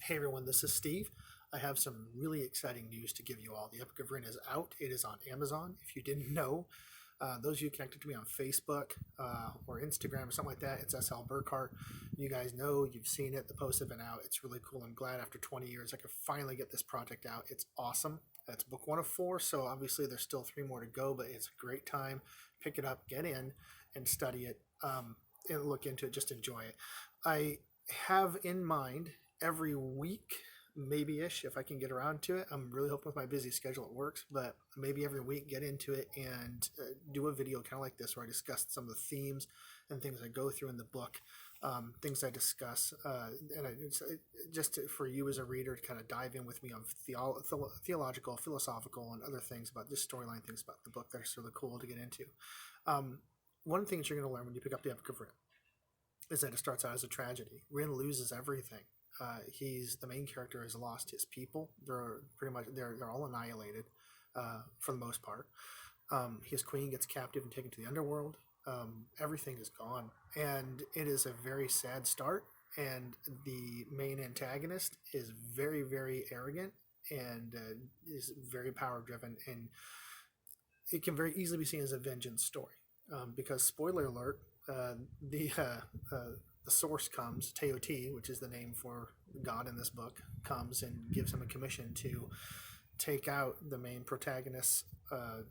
Hey everyone, this is Steve. I have some really exciting news to give you all. The Epic of Ryn is out. It is on Amazon. If you didn't know, those of you connected to me on Facebook or Instagram or something like that, it's SL Burkhart. You guys know, you've seen it. The posts have been out. It's really cool. I'm glad after 20 years I could finally get this project out. It's awesome. That's book 1 of 4, so obviously there's still 3 more to go, but it's a great time. Pick it up, get in, and study it, and look into it. Just enjoy it. I have in mind every week, maybe-ish, if I can get around to it. I'm really hoping with my busy schedule it works, but maybe every week get into it and do a video kind of like this where I discuss some of the themes and things I go through in the book, things I discuss, and just for you as a reader to kind of dive in with me on theological, philosophical, and other things about just storyline things about the book that are sort of cool to get into. One of the things you're going to learn when you pick up the Epic of Ryn is that it starts out as a tragedy. Ryn loses everything. He's the main character has lost his people. They're all annihilated for the most part. His queen gets captive and taken to the underworld. Everything is gone, and it is a very sad start. And the main antagonist is very, very arrogant and is very power driven, and it can very easily be seen as a vengeance story. Because spoiler alert, the source comes, Teoti, which is the name for God in this book, comes and gives him a commission to take out the main protagonist's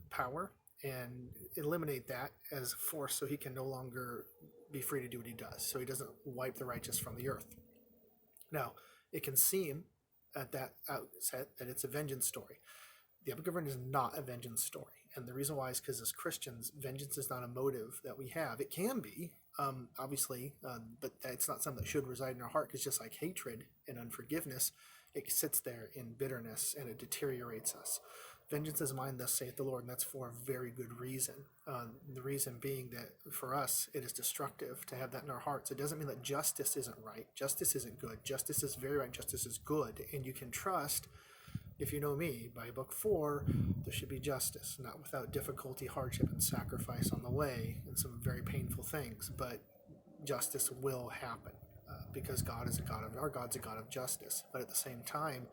power and eliminate that as a force so he can no longer be free to do what he does, so he doesn't wipe the righteous from the earth. Now, it can seem at that outset that it's a vengeance story. The Epic of Ryn is not a vengeance story. And the reason why is because as Christians, vengeance is not a motive that we have. It can be, obviously, but that's not something that should reside in our heart, because just like hatred and unforgiveness, it sits there in bitterness and it deteriorates us. Vengeance is mine, thus saith the Lord, and that's for a very good reason. The reason being that for us, it is destructive to have that in our hearts. It doesn't mean that justice isn't right. Justice isn't good. Justice is very right. Justice is good. And you can trust, if you know me, by book 4, there should be justice, not without difficulty, hardship, and sacrifice on the way, and some very painful things, but justice will happen because God is our God's a God of justice. But at the same time,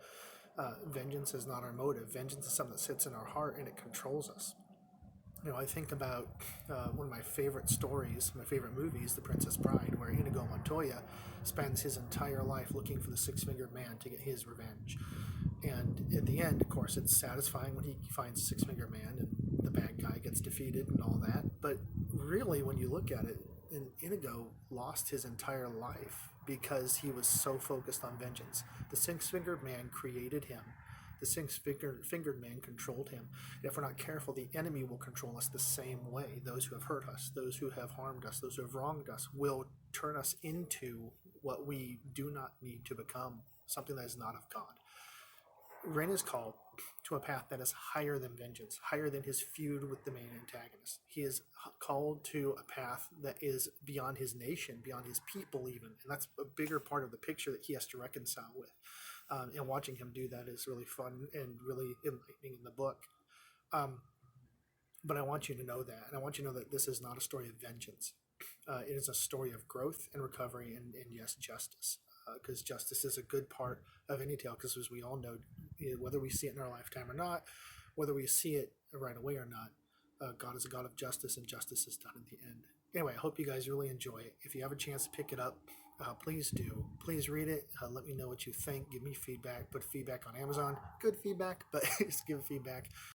vengeance is not our motive. Vengeance is something that sits in our heart and it controls us. You know, I think about one of my favorite stories, my favorite movies, The Princess Bride, where Inigo Montoya spends his entire life looking for the six-fingered man to get his revenge. And at the end, of course, it's satisfying when he finds the six-fingered man and the bad guy gets defeated and all that. But really, when you look at it, Inigo lost his entire life because he was so focused on vengeance. The six-fingered man created him. The six-fingered man controlled him. If we're not careful, the enemy will control us the same way. Those who have hurt us, those who have harmed us, those who have wronged us will turn us into what we do not need to become, something that is not of God. Ryn is called to a path that is higher than vengeance, higher than his feud with the main antagonist. He is called to a path that is beyond his nation, beyond his people even, and that's a bigger part of the picture that he has to reconcile with. And watching him do that is really fun and really enlightening in the book. But I want you to know that, and I want you to know that this is not a story of vengeance. It is a story of growth and recovery and yes, justice. Because justice is a good part of any tale, because as we all know, whether we see it in our lifetime or not, whether we see it right away or not, God is a God of justice, and justice is done in the end. Anyway, I hope you guys really enjoy it. If you have a chance to pick it up, please do. Please read it. Let me know what you think. Give me feedback. Put feedback on Amazon. Good feedback, but just give feedback.